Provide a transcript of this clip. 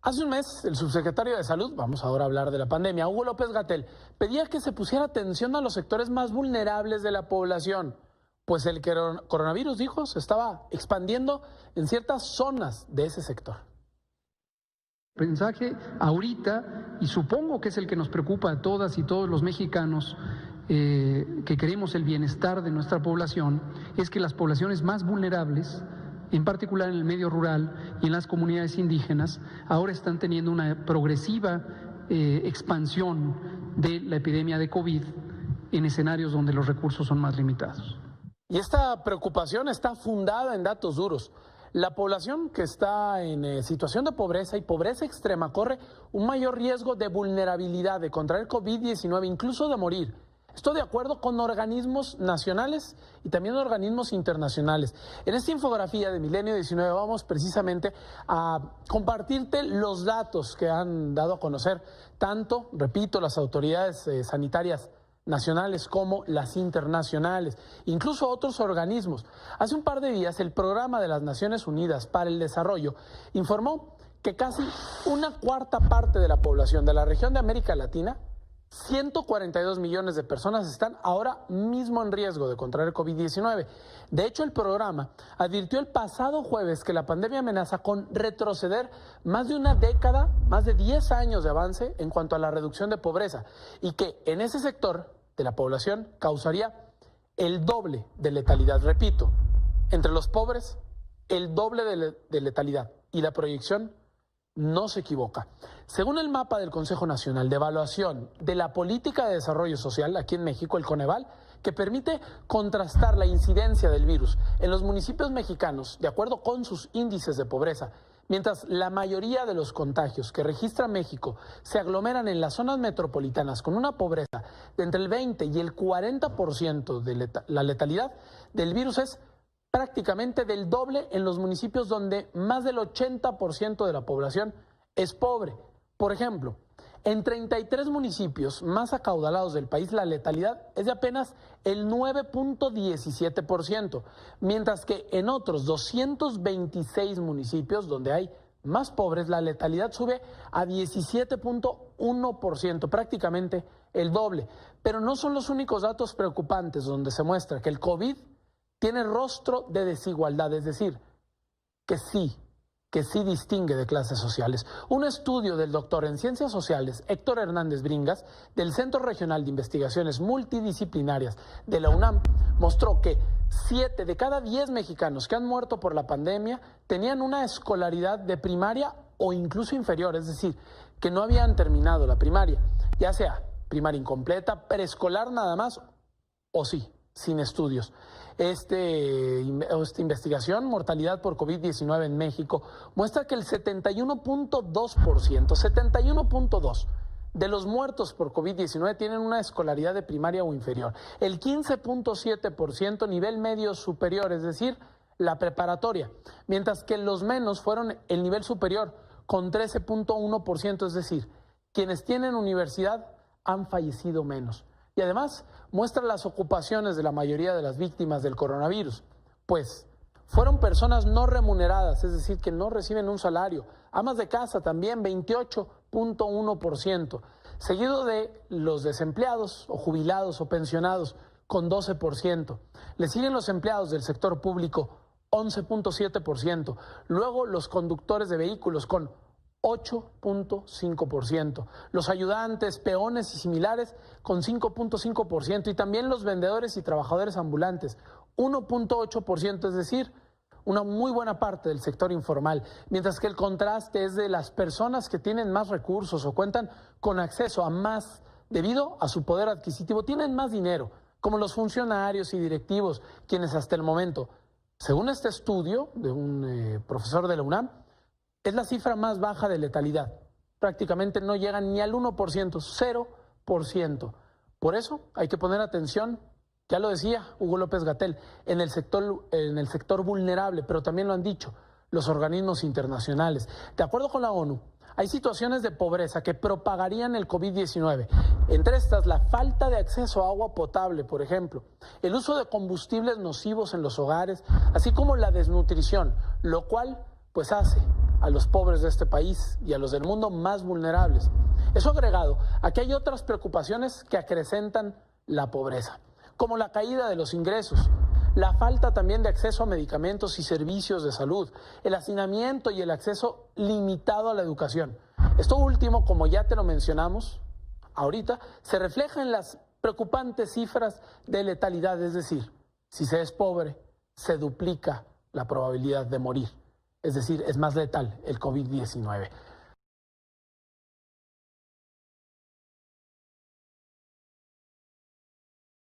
Hace un mes, el subsecretario de Salud, vamos ahora a hablar de la pandemia, Hugo López-Gatell, pedía que se pusiera atención a los sectores más vulnerables de la población, pues el coronavirus, dijo, se estaba expandiendo en ciertas zonas de ese sector. Mensaje ahorita, y supongo que es el que nos preocupa a todas y todos los mexicanos que queremos el bienestar de nuestra población, es que las poblaciones más vulnerables, en particular en el medio rural y en las comunidades indígenas, ahora están teniendo una progresiva expansión de la epidemia de COVID en escenarios donde los recursos son más limitados. Y esta preocupación está fundada en datos duros. La población que está en situación de pobreza y pobreza extrema corre un mayor riesgo de vulnerabilidad, de contraer COVID-19, incluso de morir. Esto de acuerdo con organismos nacionales y también organismos internacionales. En esta infografía de Milenio 19 vamos precisamente a compartirte los datos que han dado a conocer tanto, repito, las autoridades sanitarias nacionales como las internacionales, incluso otros organismos. Hace un par de días el Programa de las Naciones Unidas para el Desarrollo informó que casi una cuarta parte de la población de la región de América Latina, 142 millones de personas, están ahora mismo en riesgo de contraer COVID-19. De hecho, el programa advirtió el pasado jueves que la pandemia amenaza con retroceder más de una década, más de 10 años de avance en cuanto a la reducción de pobreza, y que en ese sector de la población causaría el doble de letalidad. Repito, entre los pobres, el doble de letalidad, y la proyección no se equivoca. Según el mapa del Consejo Nacional de Evaluación de la Política de Desarrollo Social, aquí en México, el Coneval, que permite contrastar la incidencia del virus en los municipios mexicanos de acuerdo con sus índices de pobreza, mientras la mayoría de los contagios que registra México se aglomeran en las zonas metropolitanas con una pobreza de entre el 20 y el 40% de la letalidad del virus es prácticamente del doble en los municipios donde más del 80% de la población es pobre. Por ejemplo, en 33 municipios más acaudalados del país, la letalidad es de apenas el 9.17%, mientras que en otros 226 municipios donde hay más pobres, la letalidad sube a 17.1%, prácticamente el doble. Pero no son los únicos datos preocupantes donde se muestra que el COVID tiene rostro de desigualdad, es decir, que sí distingue de clases sociales. Un estudio del doctor en Ciencias Sociales, Héctor Hernández Bringas, del Centro Regional de Investigaciones Multidisciplinarias de la UNAM, mostró que 7 de cada 10 mexicanos que han muerto por la pandemia tenían una escolaridad de primaria o incluso inferior, es decir, que no habían terminado la primaria, ya sea primaria incompleta, preescolar nada más, o sí, sin estudios. Esta investigación, mortalidad por COVID-19 en México, muestra que el 71.2% de los muertos por COVID-19 tienen una escolaridad de primaria o inferior. El 15.7% nivel medio superior, es decir, la preparatoria, mientras que los menos fueron el nivel superior, con 13.1%, es decir, quienes tienen universidad han fallecido menos. Y además muestra las ocupaciones de la mayoría de las víctimas del coronavirus, pues fueron personas no remuneradas, es decir, que no reciben un salario. Amas de casa también, 28.1%, seguido de los desempleados o jubilados o pensionados con 12%. Le siguen los empleados del sector público, 11.7%. Luego los conductores de vehículos con 8.5%, los ayudantes, peones y similares con 5.5%, y también los vendedores y trabajadores ambulantes, 1.8%, es decir, una muy buena parte del sector informal, mientras que el contraste es de las personas que tienen más recursos o cuentan con acceso a más debido a su poder adquisitivo, tienen más dinero, como los funcionarios y directivos, quienes hasta el momento, según este estudio de un profesor de la UNAM, es la cifra más baja de letalidad. Prácticamente no llegan ni al 1%, 0%. Por eso hay que poner atención, ya lo decía Hugo López-Gatell, en el sector vulnerable, pero también lo han dicho los organismos internacionales. De acuerdo con la ONU, hay situaciones de pobreza que propagarían el COVID-19. Entre estas, la falta de acceso a agua potable, por ejemplo, el uso de combustibles nocivos en los hogares, así como la desnutrición, lo cual pues hace a los pobres de este país y a los del mundo más vulnerables. Eso agregado a que hay otras preocupaciones que acrecentan la pobreza, como la caída de los ingresos, la falta también de acceso a medicamentos y servicios de salud, el hacinamiento y el acceso limitado a la educación. Esto último, como ya te lo mencionamos ahorita, se refleja en las preocupantes cifras de letalidad, es decir, si se es pobre, se duplica la probabilidad de morir. Es decir, es más letal el COVID-19.